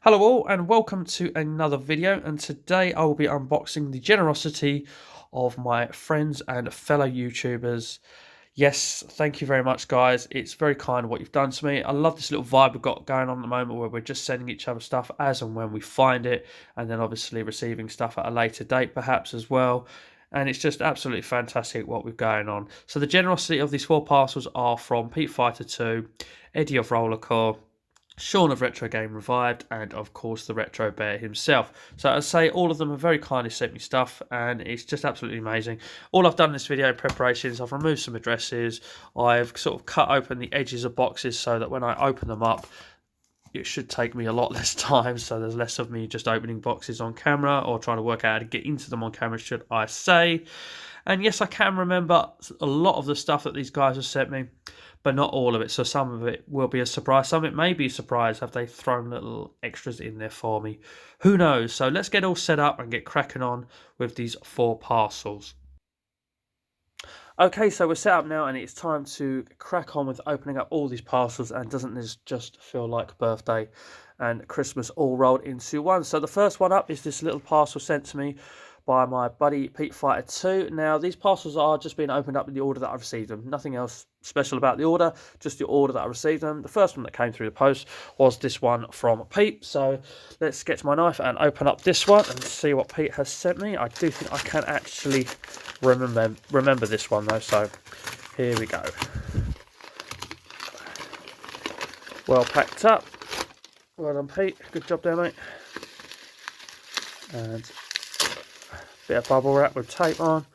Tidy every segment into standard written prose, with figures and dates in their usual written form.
Hello all and welcome to another video, and today I will be unboxing the generosity of my friends and fellow YouTubers. Yes, thank you very much guys, it's very kind of what you've done to me. I love this little vibe we've got going on at the moment where we're just sending each other stuff as and when we find it, and then obviously receiving stuff at a later date perhaps as well. And it's just absolutely fantastic what we've going on. So the generosity of these 4 parcels are from ps1, Eddie of Rollerxcore, Sean of Retro Game Revived, and of course the Retro Bear himself. So I say all of them have very kindly sent me stuff, and it's just absolutely amazing. All I've done in this video in preparation is I've removed some addresses. I've sort of cut open the edges of boxes so that when I open them up, it should take me a lot less time, so there's less of me just opening boxes on camera or trying to work out how to get into them on camera, should I say. And yes, I can remember a lot of the stuff that these guys have sent me, but not all of it. So some of it will be a surprise. Some of it may be a surprise. Have they thrown little extras in there for me? Who knows? So let's get all set up and get cracking on with these 4 parcels. Okay, so we're set up now and it's time to crack on with opening up all these parcels, and doesn't this just feel like birthday and Christmas all rolled into one? So the first one up is this little parcel sent to me by my buddy Pete Fighter 2. Now these parcels are just being opened up in the order that I received them. Nothing else special about the order, just the order that I received them. The first one that came through the post was this one from Pete. So let's get to my knife and open up this one and see what Pete has sent me. I do think I can actually remember this one though, so here we go. Well packed up. Well done, Pete. Good job there, mate. And bit of bubble wrap with tape on,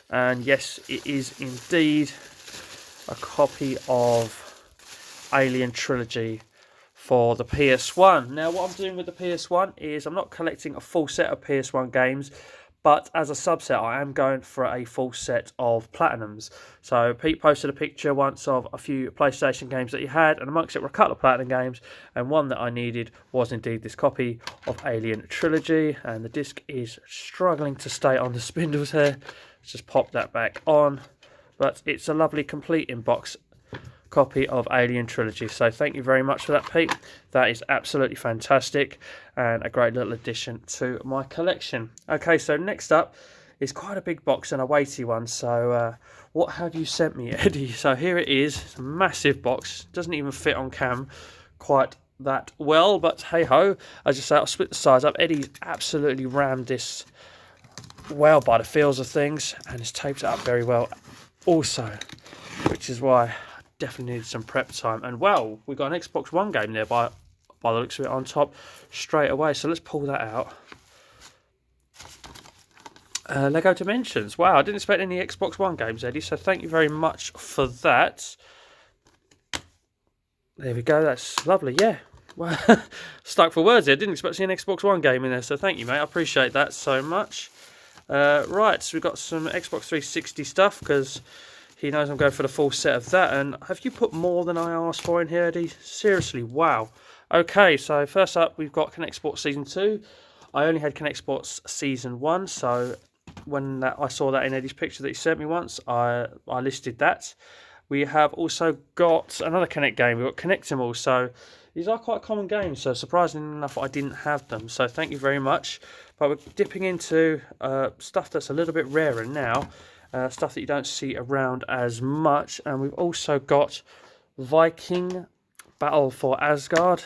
and yes, it is indeed a copy of Alien Trilogy for the PS1. Now what I'm doing with the PS1 is I'm not collecting a full set of PS1 games, but as a subset I am going for a full set of Platinums. So Pete posted a picture once of a few PlayStation games that he had, and amongst it were a couple of Platinum games, and one that I needed was indeed this copy of Alien Trilogy, and the disc is struggling to stay on the spindles here. Let's just pop that back on, but it's a lovely complete in-box copy of Alien Trilogy. So thank you very much for that, Pete. That is absolutely fantastic and a great little addition to my collection. Okay, so next up is quite a big box and a weighty one. So what have you sent me, Eddie? So here it is. It's a massive box. Doesn't even fit on cam quite that well, but hey ho. As I say, I'll split the size up. Eddie's absolutely rammed this well by the feels of things, and it's taped it up very well also, which is why definitely needed some prep time. And wow, we got an Xbox One game there by the looks of it on top straight away. So let's pull that out. Lego Dimensions. Wow, I didn't expect any Xbox One games, Eddie, so thank you very much for that. There we go, that's lovely. Yeah, well, stuck for words there. Didn't expect to see an Xbox One game in there, so thank you, mate. I appreciate that so much. Right, so we've got some Xbox 360 stuff, because he knows I'm going for the full set of that. And have you put more than I asked for in here, Eddie? Seriously, wow. Okay, so first up we've got Connect Sports Season 2. I only had Connect Sports Season 1, so when I saw that in Eddie's picture that he sent me once, I listed that. We have also got another Connect game. We've got Connect 'em All. So these are quite common games, so surprisingly enough I didn't have them. So thank you very much. But we're dipping into stuff that's a little bit rarer now. Stuff that you don't see around as much. And we've also got Viking Battle for Asgard.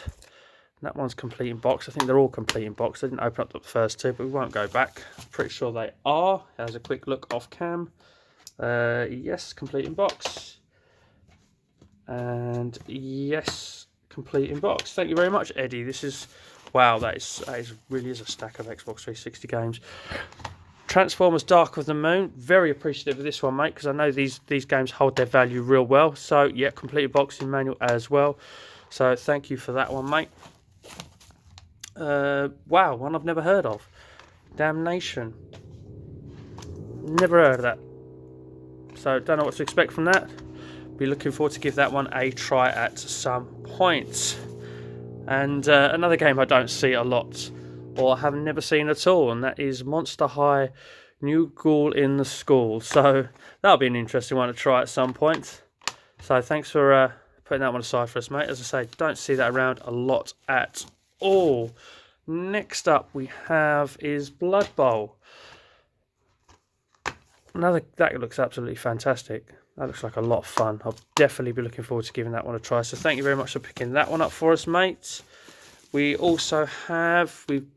That one's complete in box. I think they're all complete in box. I didn't open up the first two, but we won't go back. I'm pretty sure they are. There's a quick look off cam. Yes, complete in box. And yes, complete in box. Thank you very much, Eddie. This is, wow, that is really is a stack of Xbox 360 games. Transformers Dark of the Moon, very appreciative of this one, mate, because I know these games hold their value real well. So yeah, completed boxing manual as well, so thank you for that one, mate. Wow, one I've never heard of, Damnation, never heard of that, so don't know what to expect from that. Be looking forward to give that one a try at some point. And another game I don't see a lot, or have never seen at all, and that is Monster High New Ghoul in the School. So that'll be an interesting one to try at some point. So thanks for putting that one aside for us, mate. As I say, don't see that around a lot at all. Next up we have is Blood Bowl. That looks absolutely fantastic. That looks like a lot of fun. I'll definitely be looking forward to giving that one a try. So thank you very much for picking that one up for us, mate. We've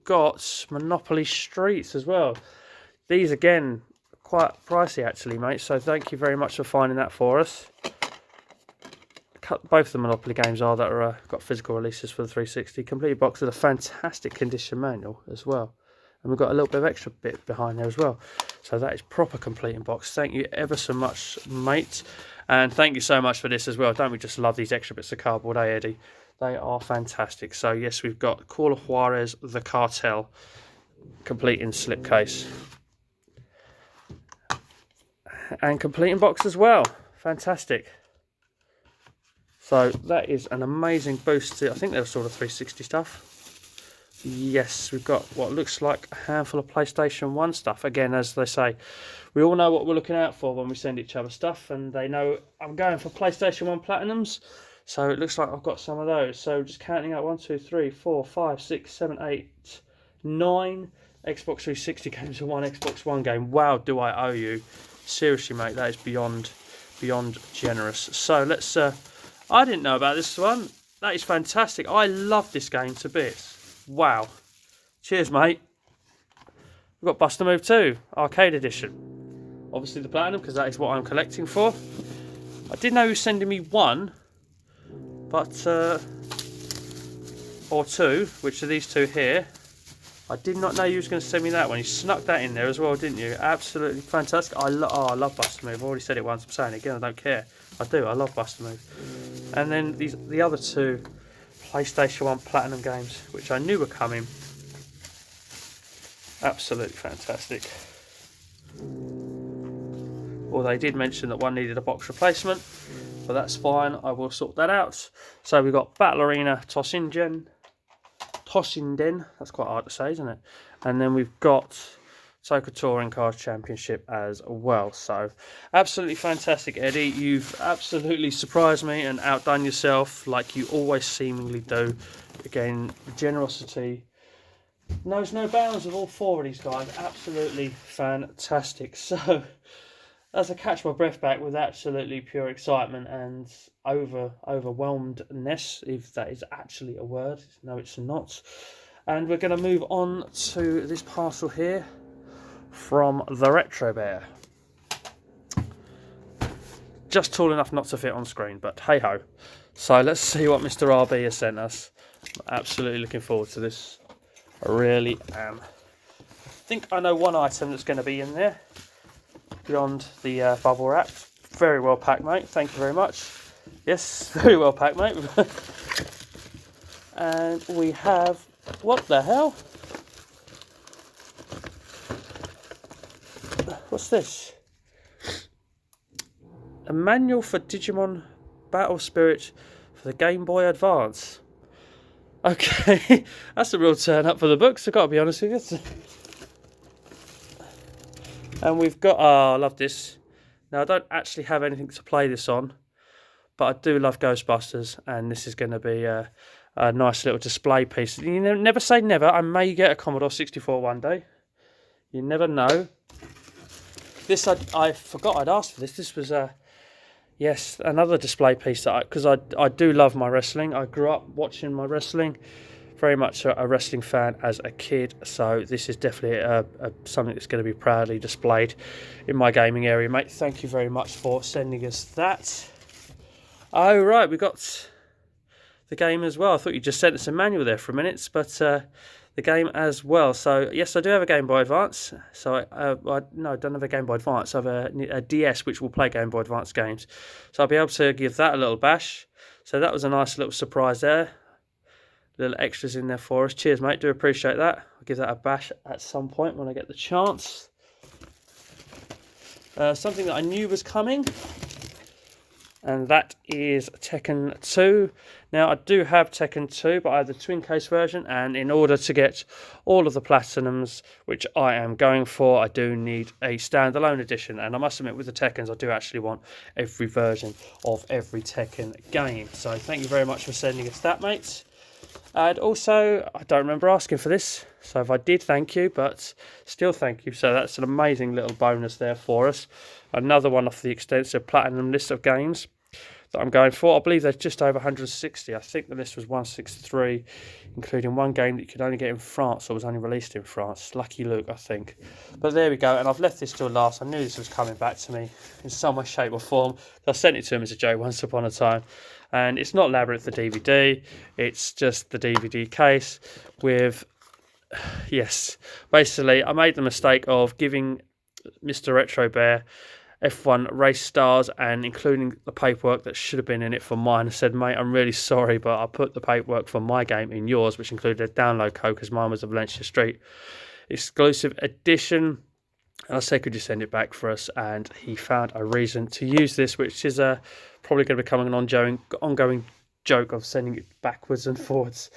got Monopoly Streets as well. These again, quite pricey actually, mate. So thank you very much for finding that for us. Both the Monopoly games are that are got physical releases for the 360. Complete box with a fantastic condition manual as well. And we've got a little bit of extra bit behind there as well. So that is proper completing box. Thank you ever so much, mate. And thank you so much for this as well. Don't we just love these extra bits of cardboard, eh, Eddie? They are fantastic. So yes, we've got Call of Juarez, The Cartel, complete in slipcase. And completing box as well. Fantastic. So that is an amazing boost to, I think they're sort of 360 stuff. Yes, we've got what looks like a handful of PlayStation 1 stuff. Again, as they say, we all know what we're looking out for when we send each other stuff, and they know I'm going for PlayStation 1 Platinums. So it looks like I've got some of those. So just counting out 1, 2, 3, 4, 5, 6, 7, 8, 9 Xbox 360 games and 1 Xbox One game. Wow, do I owe you. Seriously, mate, that is beyond generous. So let's... I didn't know about this one. That is fantastic. I love this game to bits. Wow. Cheers, mate. We've got Bust a Move 2, Arcade Edition. Obviously the Platinum, because that is what I'm collecting for. I didn't know he was sending me one, but... or two, which are these two here. I did not know you was going to send me that one. You snuck that in there as well, didn't you? Absolutely fantastic. I love Bust a Move. I've already said it once. I'm saying it again. I don't care. I do. I love Bust a Move. And then the other two PlayStation 1 Platinum games, which I knew were coming. Absolutely fantastic. Well, they did mention that one needed a box replacement, but that's fine. I will sort that out. So we've got Battle Arena Tossinden. That's quite hard to say, isn't it? And then we've got Toka Touring Cars Championship as well. So absolutely fantastic, Eddie. You've absolutely surprised me and outdone yourself like you always seemingly do. Again, generosity knows no bounds with all four of these guys. Absolutely fantastic. So as I catch my breath back with absolutely pure excitement and overwhelmedness, if that is actually a word. No, it's not. And we're going to move on to this parcel here from TheRetroBear. Just tall enough not to fit on screen, but hey ho. So let's see what Mr. RB has sent us. I'm absolutely looking forward to this. I really am. I think I know one item that's going to be in there beyond the bubble wrap. Very well packed, mate. Thank you very much. Yes, very well packed, mate. And we have, what the hell? What's this? A manual for Digimon Battle Spirit for the Game Boy Advance. Okay, that's a real turn up for the books, I've got to be honest with you. And we've got, oh, I love this. Now, I don't actually have anything to play this on, but I do love Ghostbusters, and this is going to be a nice little display piece. You never say never. I may get a Commodore 64 one day. You never know. This, I forgot I'd asked for this. This was, yes, another display piece, because I do love my wrestling. I grew up watching my wrestling. Very much a wrestling fan as a kid, so this is definitely something that's going to be proudly displayed in my gaming area, mate. Thank you very much for sending us that. Oh, right, we got the game as well. I thought you just sent us a manual there for a minute, but the game as well. So, yes, I do have a Game Boy Advance. So, no, I don't have a Game Boy Advance. I have a DS, which will play Game Boy Advance games. So, I'll be able to give that a little bash. So, that was a nice little surprise there. Little extras in there for us. Cheers, mate. Do appreciate that. I'll give that a bash at some point when I get the chance. Something that I knew was coming, and that is Tekken 2. Now, I do have Tekken 2, but I have the twin case version, and in order to get all of the Platinums, which I am going for, I do need a standalone edition. And I must admit, with the Tekkens, I do actually want every version of every Tekken game. So thank you very much for sending us that, mate. And also, I don't remember asking for this, so if I did, thank you, but still thank you. So that's an amazing little bonus there for us. Another one off the extensive platinum list of games that I'm going for. I believe there's just over 160. I think the list was 163, including one game that you could only get in France or was only released in France. Lucky Luke, I think. But there we go, and I've left this till last. I knew this was coming back to me in some way, shape or form. I sent it to him as a joke once upon a time. And it's not Labyrinth the DVD, it's just the DVD case with, yes, basically I made the mistake of giving Mr. Retro Bear F1 race stars and including the paperwork that should have been in it for mine. I said, mate, I'm really sorry, but I put the paperwork for my game in yours, which included a download code because mine was a Valencia Street exclusive edition. And I said, could you send it back for us? And he found a reason to use this, which is probably going to become an ongoing joke of sending it backwards and forwards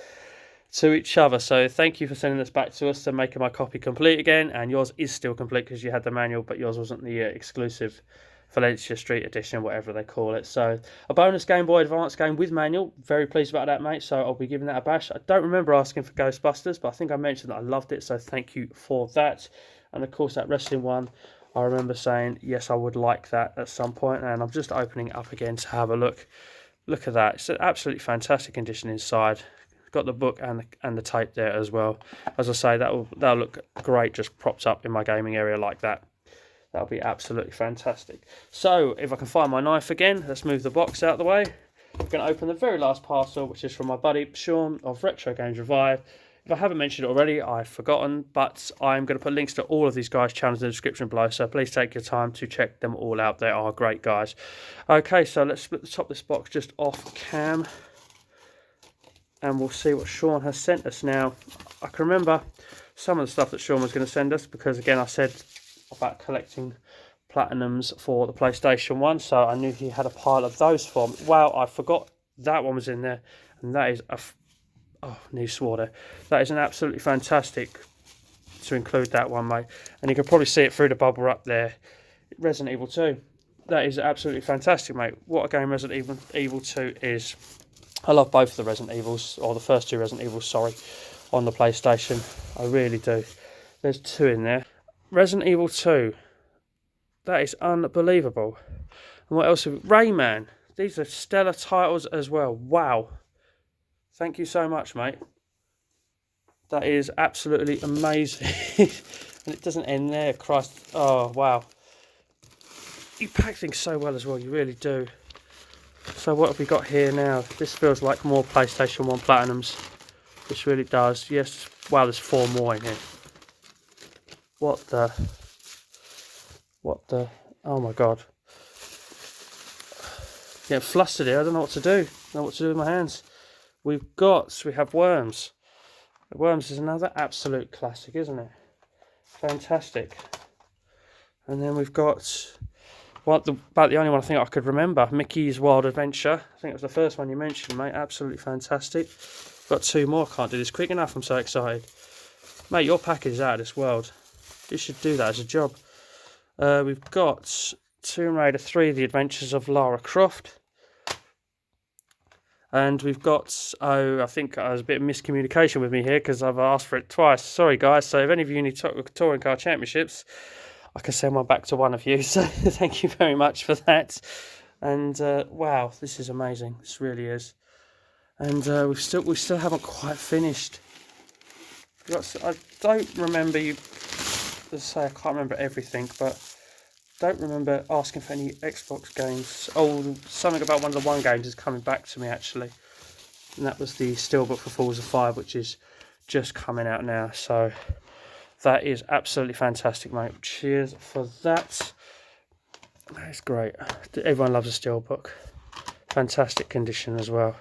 to each other. So thank you for sending this back to us and making my copy complete again. And yours is still complete because you had the manual, but yours wasn't the exclusive Valencia Street edition, whatever they call it. So a bonus Game Boy Advance game with manual. Very pleased about that, mate. So I'll be giving that a bash. I don't remember asking for Ghostbusters, but I think I mentioned that I loved it. So thank you for that. And of course that wrestling one, I remember saying, yes, I would like that at some point. And I'm just opening it up again to have a look. Look at that. It's an absolutely fantastic condition inside. Got the book and the tape there as well. As I say, that'll look great just propped up in my gaming area like that. That'll be absolutely fantastic. So if I can find my knife again, let's move the box out of the way. I'm going to open the very last parcel, which is from my buddy Sean of Retro Games Revive. If I haven't mentioned it already, I've forgotten, but I'm going to put links to all of these guys' channels in the description below, so please take your time to check them all out. They are great guys. Okay, so let's split the top of this box just off cam, and we'll see what Sean has sent us. Now, I can remember some of the stuff that Sean was going to send us, because again, I said about collecting platinums for the PlayStation 1, so I knew he had a pile of those for me. Wow, I forgot that one was in there, and that is a... Oh, nearly swore there. That is an absolutely fantastic to include that one, mate. And you can probably see it through the bubble up there. Resident Evil 2. That is absolutely fantastic, mate. What a game Resident Evil 2 is. I love both of the Resident Evils, or the first two Resident Evils, sorry, on the PlayStation. I really do. There's two in there. Resident Evil 2. That is unbelievable. And what else? Rayman. These are stellar titles as well. Wow. Thank you so much, mate. That is absolutely amazing. And it doesn't end there, Christ. Oh, wow. You pack things so well as well, you really do. So what have we got here now? This feels like more PlayStation 1 Platinums. This really does. Yes, wow, there's 4 more in here. What the... Oh my God. Getting flustered here, I don't know what to do. I don't know what to do with my hands. We have Worms. Worms is another absolute classic, isn't it? Fantastic. And then we've got about the only one I think I could remember, Mickey's Wild Adventure. I think it was the first one you mentioned, mate. Absolutely fantastic. Got 2 more. Can't do this quick enough. I'm so excited, mate. Your package is out of this world. You should do that as a job. We've got Tomb Raider 3: The Adventures of Lara Croft. And we've got, I think there's a bit of miscommunication with me here because I've asked for it twice. Sorry, guys. So if any of you need touring car championships, I can send one back to one of you. So thank you very much for that. And wow, this is amazing. This really is. And we still haven't quite finished. I don't remember you. Let's say I can't remember everything, but don't remember asking for any Xbox games. Oh, something about one of the One games is coming back to me actually, and that was the Steelbook for Forza 5, which is just coming out now. So that is absolutely fantastic, mate. Cheers for that. That is great. Everyone loves a Steelbook. Fantastic condition as well.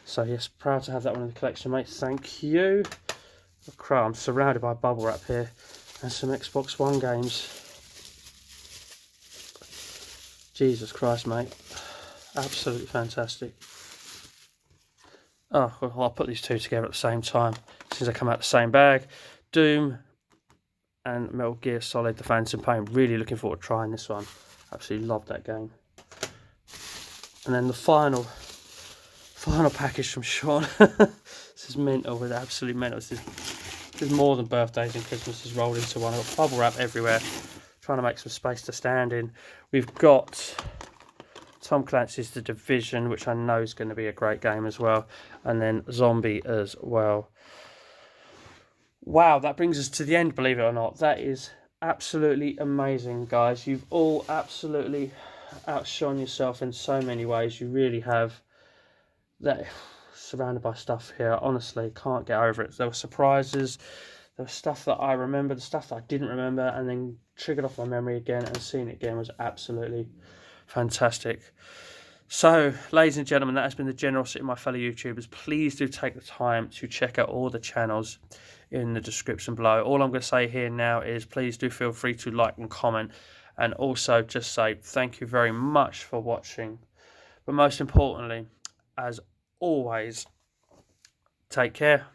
So yes, proud to have that one in the collection, mate. Thank you. Oh, crap, I'm surrounded by bubble wrap here and some Xbox One games. Jesus Christ, mate. Absolutely fantastic. Oh, well, I'll put these two together at the same time since they come out the same bag. Doom and Metal Gear Solid: The Phantom Pain. Really looking forward to trying this one. Absolutely love that game. And then the final Final package from Sean. This is mental, with absolutely mental. This is more than birthdays and Christmas is rolled into one. I've got bubble wrap everywhere. Trying to make some space to stand in. We've got Tom Clancy's The Division, which I know is going to be a great game as well. And then Zombie as well. Wow, that brings us to the end, believe it or not. That is absolutely amazing, guys. You've all absolutely outshone yourself in so many ways. You really have. That surrounded by stuff here, honestly can't get over it. There were surprises, there was stuff that I remembered, the stuff that I didn't remember, and then triggered off my memory again, and seeing it again was absolutely fantastic. So, ladies and gentlemen, that has been the generosity of my fellow YouTubers. Please do take the time to check out all the channels in the description below. All I'm going to say here now is please do feel free to like and comment, and also just say thank you very much for watching. But most importantly, as always, take care.